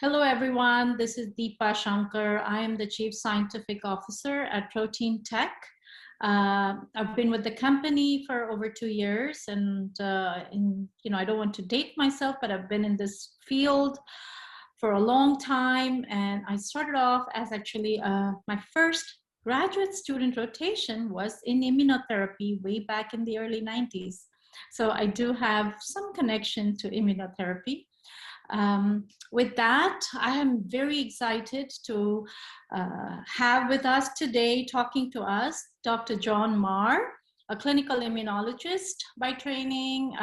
Hello, everyone. This is Deepar Shankar. I am the Chief Scientific Officer at Proteintech. I've been with the company for over 2 years, and I don't want to date myself, but I've been in this field for a long time. And I started off as actually my first graduate student rotation was in immunotherapy way back in the early 90s. So I do have some connection to immunotherapy. With that, I am very excited to have with us today, talking to us, Dr. John Maher, a clinical immunologist by training,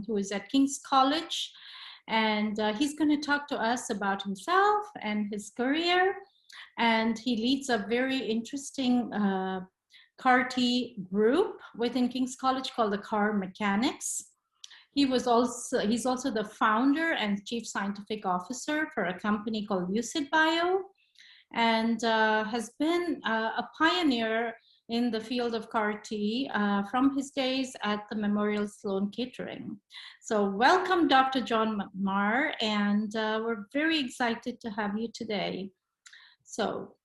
who is at King's College. And he's going to talk to us about himself and his career. And he leads a very interesting CAR-T group within King's College called the CAR Mechanics. He's also the founder and chief scientific officer for a company called Lucid Bio, and has been a pioneer in the field of CAR-T from his days at the Memorial Sloan Kettering. So welcome, Dr. John Maher, and we're very excited to have you today. So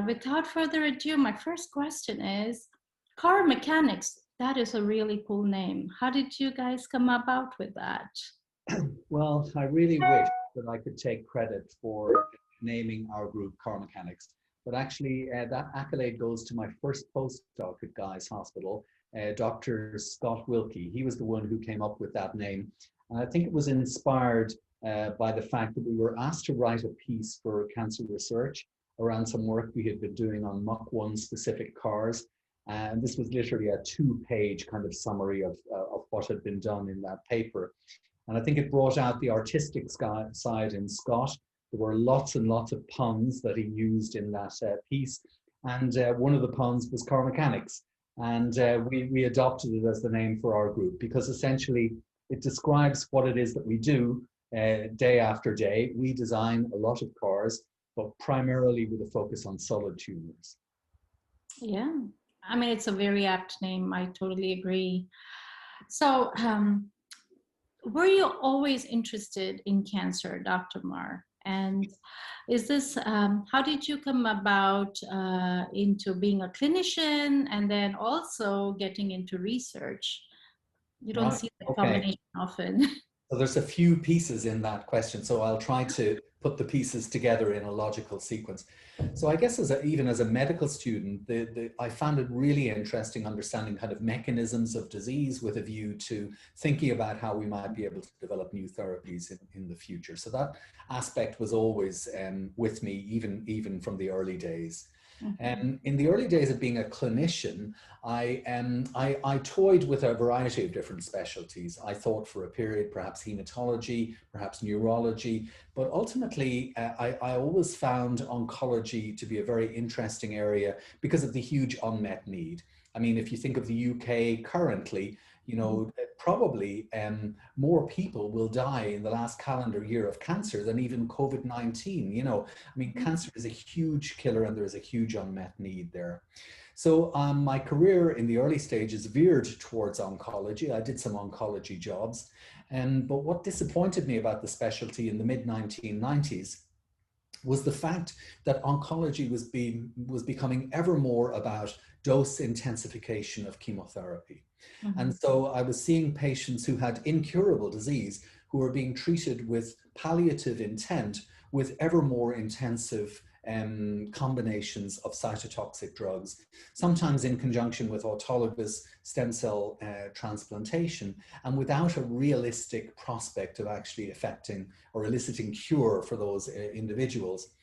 without further ado, my first question is, CAR Mechanics, that is a really cool name. How did you guys come about with that? Well, I really wish that I could take credit for naming our group CAR Mechanics, but actually that accolade goes to my first postdoc at Guy's Hospital, Dr. Scott Wilkie. He was the one who came up with that name. And I think it was inspired by the fact that we were asked to write a piece for cancer research around some work we had been doing on MUC1 specific CARs. And this was literally a 2-page kind of summary of what had been done in that paper. And I think it brought out the artistic side in Scott. There were lots and lots of puns that he used in that piece. And one of the puns was CAR Mechanics. And we adopted it as the name for our group because essentially it describes what it is that we do day after day. We design a lot of CARs, but primarily with a focus on solid tumors. Yeah. I mean, it's a very apt name. I totally agree. So, were you always interested in cancer, Dr. Maher? And is this, how did you come about into being a clinician and then also getting into research? You don't see the combination often. So there's a few pieces in that question, so I'll try to put the pieces together in a logical sequence. So I guess even as a medical student, I found it really interesting understanding kind of mechanisms of disease with a view to thinking about how we might be able to develop new therapies in the future. So that aspect was always with me, even from the early days. In the early days of being a clinician, I toyed with a variety of different specialties. I thought for a period, perhaps hematology, perhaps neurology, but ultimately I always found oncology to be a very interesting area because of the huge unmet need. I mean, if you think of the UK currently, you know, probably more people will die in the last calendar year of cancer than even COVID-19. You know, I mean, cancer is a huge killer and there is a huge unmet need there. So my career in the early stages veered towards oncology. I did some oncology jobs. But what disappointed me about the specialty in the mid-1990s was the fact that oncology was becoming ever more about dose intensification of chemotherapy. And so I was seeing patients who had incurable disease who were being treated with palliative intent with ever more intensive combinations of cytotoxic drugs, sometimes in conjunction with autologous stem cell transplantation, and without a realistic prospect of actually affecting or eliciting cure for those individuals.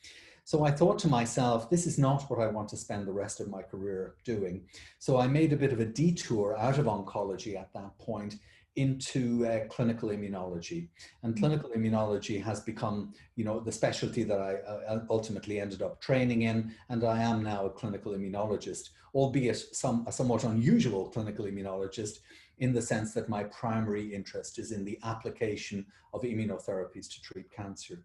So I thought to myself, this is not what I want to spend the rest of my career doing. So I made a bit of a detour out of oncology at that point into clinical immunology. And clinical immunology has become, you know, the specialty that I ultimately ended up training in, and I am now a clinical immunologist, albeit a somewhat unusual clinical immunologist in the sense that my primary interest is in the application of immunotherapies to treat cancer.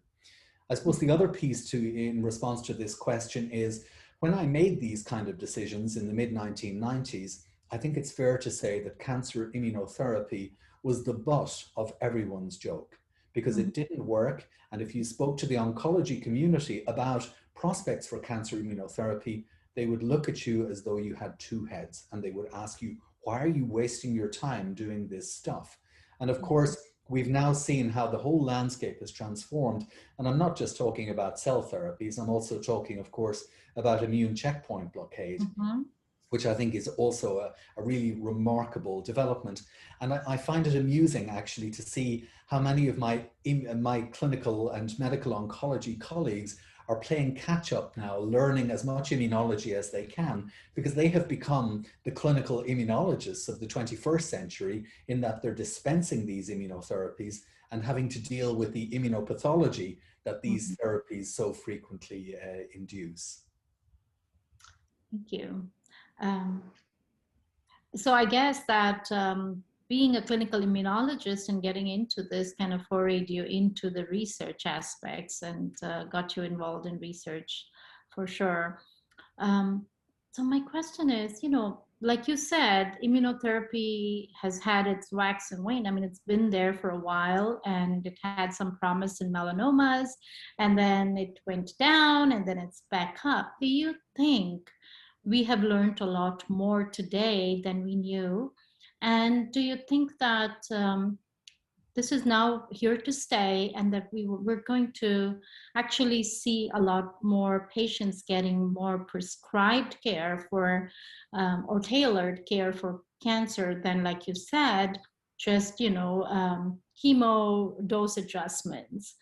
I suppose the other piece in response to this question is when I made these kind of decisions in the mid-1990s, I think it's fair to say that cancer immunotherapy was the butt of everyone's joke because it didn't work. And if you spoke to the oncology community about prospects for cancer immunotherapy, they would look at you as though you had two heads, and they would ask you, why are you wasting your time doing this stuff? And of course, we've now seen how the whole landscape has transformed. And I'm not just talking about cell therapies, I'm also talking, of course, about immune checkpoint blockade, which I think is also a really remarkable development. And I find it amusing, actually, to see how many of my clinical and medical oncology colleagues are playing catch up now, learning as much immunology as they can, because they have become the clinical immunologists of the 21st century, in that they're dispensing these immunotherapies and having to deal with the immunopathology that these therapies so frequently induce. Thank you. So I guess that being a clinical immunologist and getting into this kind of forayed you into the research aspects and got you involved in research for sure. So my question is, you know, like you said, immunotherapy has had its wax and wane. I mean, it's been there for a while and it had some promise in melanomas, and then it went down and then it's back up. Do you think we have learned a lot more today than we knew? And do you think that this is now here to stay, and that we're going to actually see a lot more patients getting more prescribed care for or tailored care for cancer than, like you said, just, you know, chemo dose adjustments?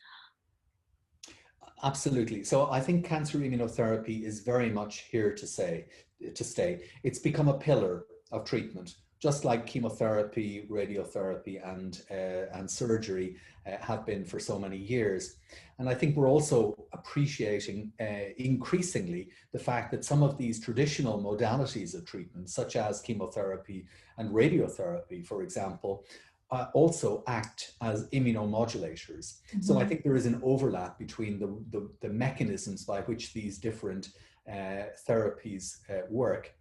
Absolutely. So I think cancer immunotherapy is very much here to stay. It's become a pillar of treatment, just like chemotherapy, radiotherapy, and surgery have been for so many years. And I think we're also appreciating increasingly the fact that some of these traditional modalities of treatment, such as chemotherapy and radiotherapy, for example, also act as immunomodulators. So I think there is an overlap between the mechanisms by which these different therapies work.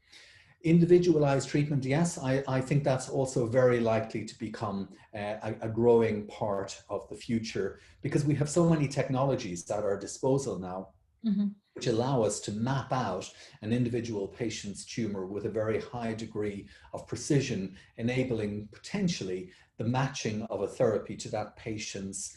Individualized treatment, yes, I think that's also very likely to become a growing part of the future, because we have so many technologies at our disposal now, which allow us to map out an individual patient's tumor with a very high degree of precision, enabling potentially the matching of a therapy to that patient's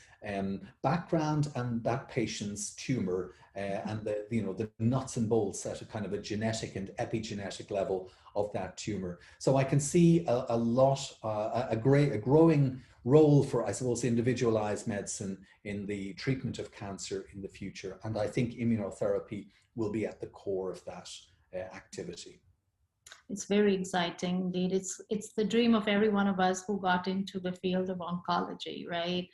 background and that patient's tumor, and the nuts and bolts at a kind of a genetic and epigenetic level of that tumor. So I can see a growing role for, I suppose, individualized medicine in the treatment of cancer in the future. And I think immunotherapy will be at the core of that activity. It's very exciting indeed. It's the dream of every one of us who got into the field of oncology, right?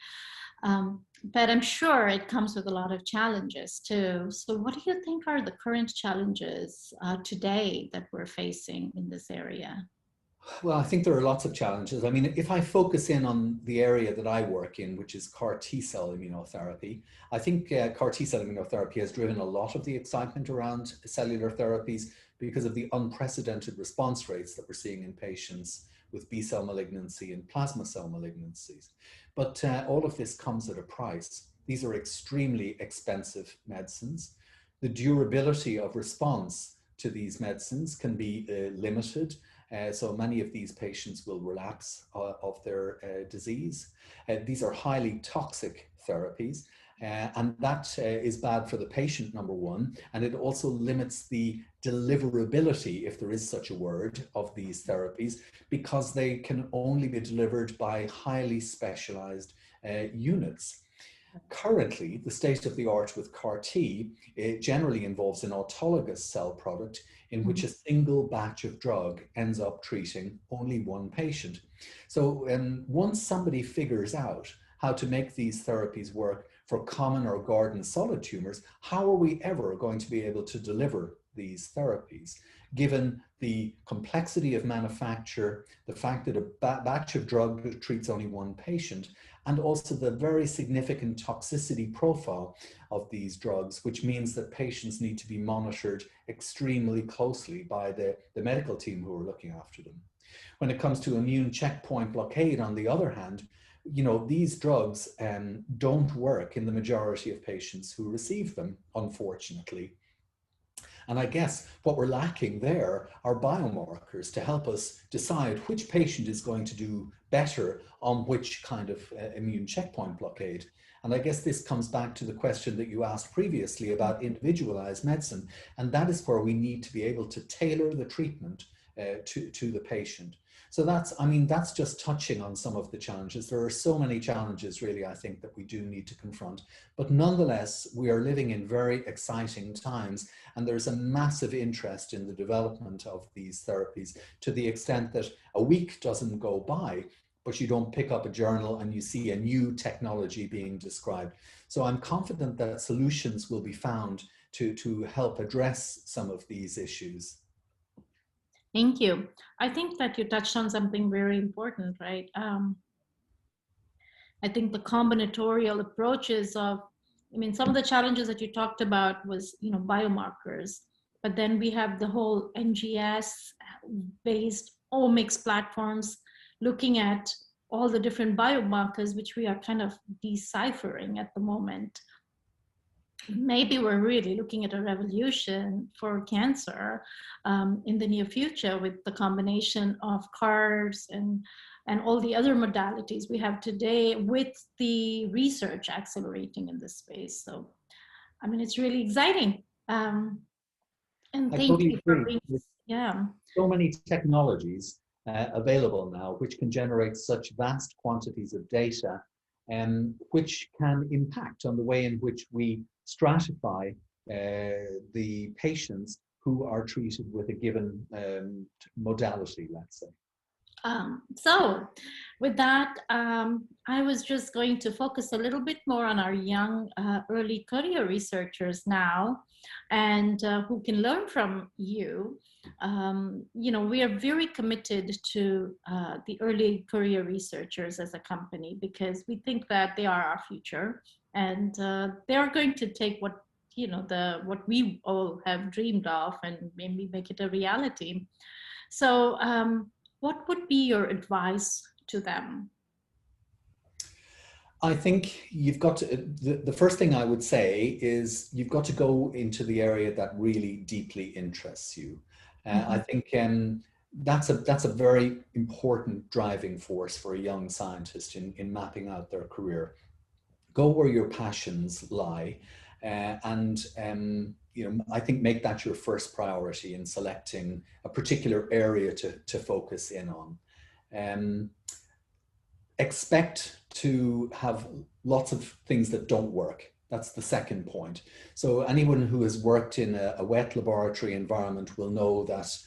But I'm sure it comes with a lot of challenges too. So what do you think are the current challenges today that we're facing in this area? Well, I think there are lots of challenges. I mean, if I focus in on the area that I work in, which is CAR T-cell immunotherapy, I think CAR T-cell immunotherapy has driven a lot of the excitement around cellular therapies because of the unprecedented response rates that we're seeing in patients with B-cell malignancy and plasma cell malignancies. But all of this comes at a price. These are extremely expensive medicines. The durability of response to these medicines can be limited. So many of these patients will relapse of their disease. These are highly toxic therapies, and that is bad for the patient, number one, and it also limits the deliverability, if there is such a word, of these therapies, because they can only be delivered by highly specialized units. Currently, the state of the art with CAR T, it generally involves an autologous cell product in which a single batch of drug ends up treating only one patient. So once somebody figures out how to make these therapies work for common or garden solid tumors, how are we ever going to be able to deliver these therapies, given the complexity of manufacture, the fact that a batch of drug treats only one patient, and also the very significant toxicity profile of these drugs, which means that patients need to be monitored extremely closely by the medical team who are looking after them. When it comes to immune checkpoint blockade, on the other hand, you know, these drugs don't work in the majority of patients who receive them, unfortunately. And I guess what we're lacking there are biomarkers to help us decide which patient is going to do better on which kind of immune checkpoint blockade. And I guess this comes back to the question that you asked previously about individualized medicine. And that is where we need to be able to tailor the treatment to the patient. So that's, I mean, that's just touching on some of the challenges. There are so many challenges, really, I think, that we do need to confront. But nonetheless, we are living in very exciting times, and there's a massive interest in the development of these therapies, to the extent that a week doesn't go by but you don't pick up a journal and you see a new technology being described. So I'm confident that solutions will be found to help address some of these issues. Thank you. I think that you touched on something very important, right? I think the combinatorial approaches of, I mean, some of the challenges that you talked about was, you know, biomarkers, but then we have the whole NGS-based omics platforms looking at all the different biomarkers, which we are kind of deciphering at the moment. Maybe we're really looking at a revolution for cancer in the near future with the combination of CARs and all the other modalities we have today, with the research accelerating in this space. So, I mean, it's really exciting. And thank you for being, yeah. So many technologies available now, which can generate such vast quantities of data, which can impact on the way in which we stratify the patients who are treated with a given modality, let's say. So with that, I was just going to focus a little bit more on our young early career researchers now, and who can learn from you. You know, we are very committed to the early career researchers as a company, because we think that they are our future, and they're going to take what, you know, what we all have dreamed of and maybe make it a reality. So what would be your advice to them? I think you've got to, the first thing I would say is you've got to go into the area that really deeply interests you. I think that's a very important driving force for a young scientist in mapping out their career. Go where your passions lie, and you know, I think make that your first priority in selecting a particular area to focus in on. Expect to have lots of things that don't work. That's the second point. So anyone who has worked in a wet laboratory environment will know that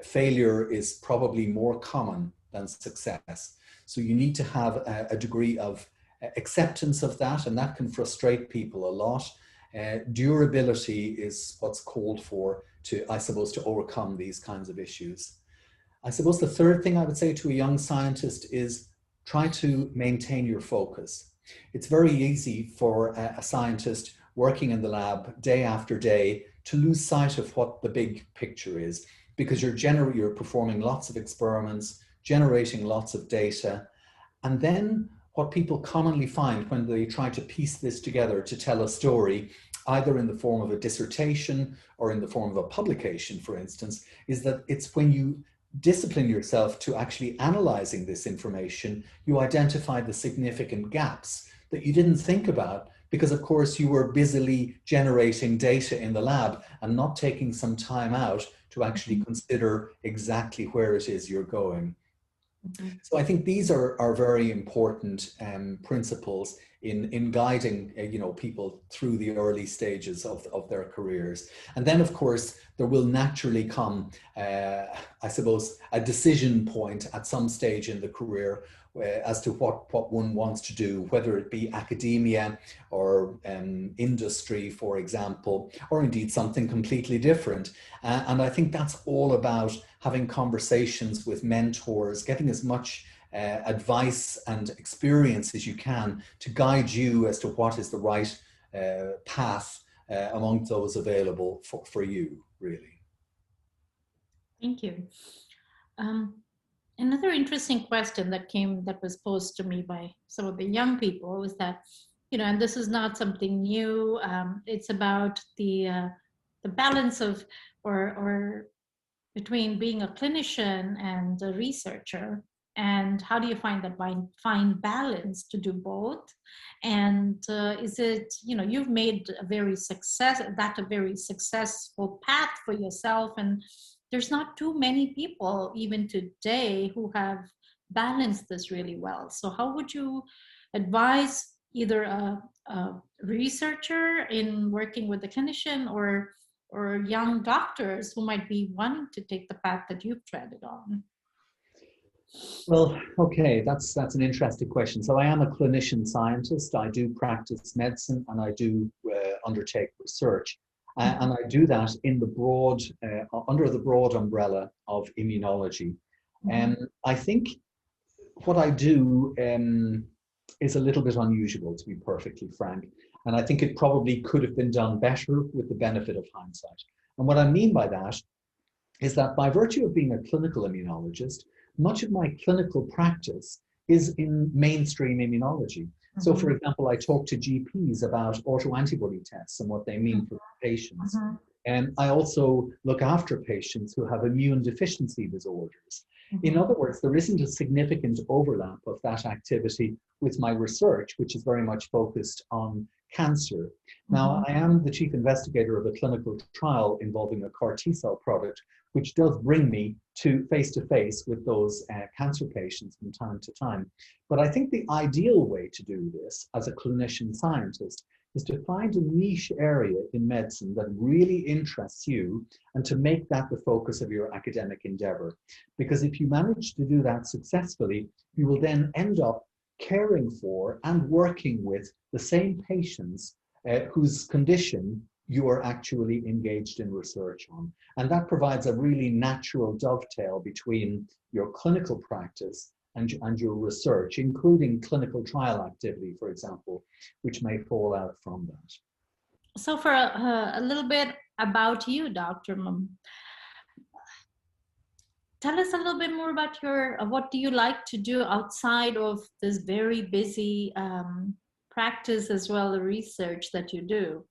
failure is probably more common than success. So you need to have a degree of acceptance of that, and that can frustrate people a lot. Durability is what's called for to, I suppose, to overcome these kinds of issues. I suppose the third thing I would say to a young scientist is try to maintain your focus. It's very easy for a scientist working in the lab day after day to lose sight of what the big picture is, because you're performing lots of experiments, generating lots of data, and then what people commonly find when they try to piece this together to tell a story, either in the form of a dissertation or in the form of a publication, for instance, is that it's when you discipline yourself to actually analyzing this information, you identify the significant gaps that you didn't think about, because of course you were busily generating data in the lab and not taking some time out to actually consider exactly where it is you're going. So I think these are very important principles in guiding you know, people through the early stages of their careers. And then of course there will naturally come I suppose a decision point at some stage in the career as to what one wants to do, whether it be academia or industry, for example, or indeed something completely different. And I think that's all about having conversations with mentors, getting as much advice and experience as you can to guide you as to what is the right path among those available for you, really. Thank you. Another interesting question that was posed to me by some of the young people was that, and this is not something new. It's about the balance of or between being a clinician and a researcher, and how do you find that fine balance to do both? And is it, you've made a very successful path for yourself, and there's not too many people even today who have balanced this really well. So how would you advise either a researcher in working with a clinician, or young doctors who might be wanting to take the path that you've treaded on? Well, okay, that's an interesting question. So I am a clinician scientist. I do practice medicine and I do undertake research. And I do that in the broad, under the broad umbrella of immunology. And I think what I do is a little bit unusual, to be perfectly frank. And I think it probably could have been done better with the benefit of hindsight. And what I mean by that is that by virtue of being a clinical immunologist, much of my clinical practice is in mainstream immunology. So for example, I talk to GPs about autoantibody tests and what they mean for patients. And I also look after patients who have immune deficiency disorders. In other words, there isn't a significant overlap of that activity with my research, which is very much focused on cancer. Now, I am the chief investigator of a clinical trial involving a CAR T-cell product, which does bring me to face with those cancer patients from time to time. But I think the ideal way to do this as a clinician scientist is to find a niche area in medicine that really interests you and to make that the focus of your academic endeavor. Because if you manage to do that successfully, you will then end up caring for and working with the same patients whose condition you are actually engaged in research on. And that provides a really natural dovetail between your clinical practice and your research, including clinical trial activity, for example, which may fall out from that. So for a little bit about you, Dr. Tell us a little bit more about what do you like to do outside of this very busy practice as well, the research that you do?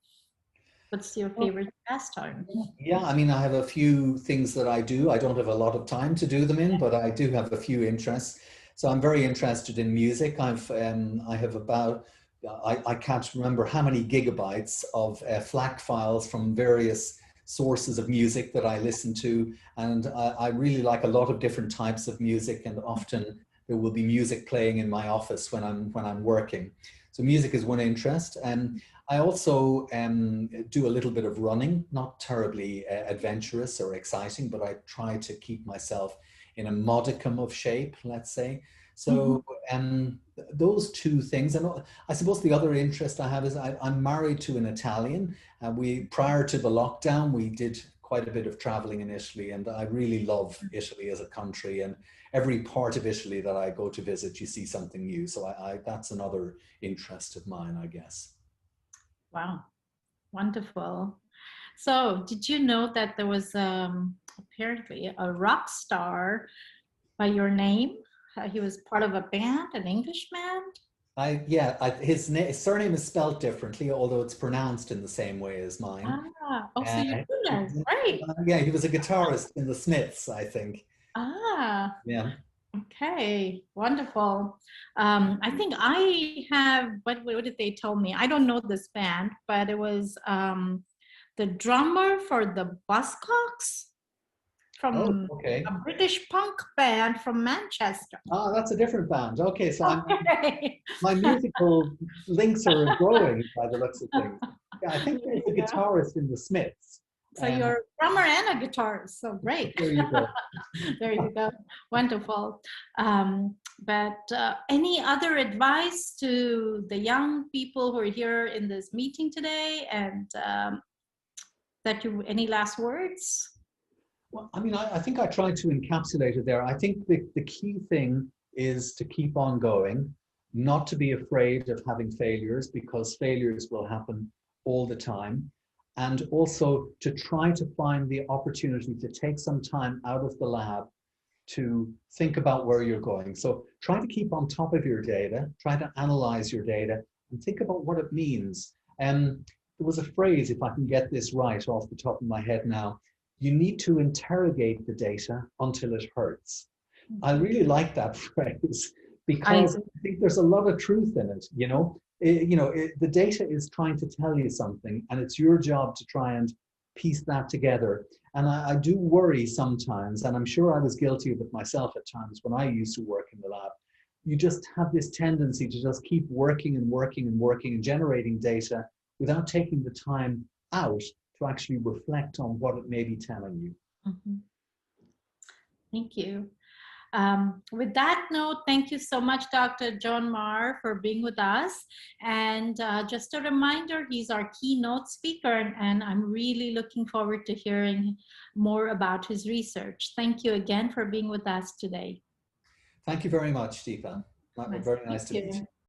What's your favorite pastime? Yeah, I mean, I have a few things that I do. I don't have a lot of time to do them in, but I do have a few interests. So I'm very interested in music. I have about, I can't remember how many gigabytes of FLAC files from various sources of music that I listen to. And I really like a lot of different types of music, and often there will be music playing in my office when I'm working. So music is one interest. And I also do a little bit of running, not terribly adventurous or exciting, but I try to keep myself in a modicum of shape, let's say. So those two things. And I suppose the other interest I have is I'm married to an Italian. Prior to the lockdown, we did quite a bit of traveling in Italy, and I really love Italy as a country. And every part of Italy that I go to visit, you see something new. So that's another interest of mine, I guess. Wow, wonderful. So did you know that there was apparently a rock star by your name? He was part of a band, an English band? His surname is spelled differently, although it's pronounced in the same way as mine. So you do know, right? Yeah, he was a guitarist in the Smiths, I think. Yeah. Okay, wonderful. I think I have, what did they tell me? I don't know this band, but it was the drummer for the Buzzcocks from a British punk band from Manchester. Oh, that's a different band. Okay, so my musical links are growing by the looks of things. Yeah, I think there's a guitarist in the Smiths. So you're a drummer and a guitarist, so great. There you go. There you go. Wonderful. But any other advice to the young people who are here in this meeting today, and any last words? Well, I mean, I think I tried to encapsulate it there. I think the key thing is to keep on going, not to be afraid of having failures, because failures will happen all the time. And also to try to find the opportunity to take some time out of the lab to think about where you're going. So try to keep on top of your data, try to analyze your data, and think about what it means. There was a phrase, if I can get this right off the top of my head now, you need to interrogate the data until it hurts. I really like that phrase because I think there's a lot of truth in it. The data is trying to tell you something, and it's your job to try and piece that together. And I do worry sometimes, and I'm sure I was guilty of it myself at times when I used to work in the lab. You just have this tendency to just keep working and working and working and generating data without taking the time out to actually reflect on what it may be telling you. Mm-hmm. Thank you. With that note, thank you so much, Dr. John Maher, for being with us. And just a reminder, he's our keynote speaker, and I'm really looking forward to hearing more about his research. Thank you again for being with us today. Thank you very much, Deepa. Very nice to meet you.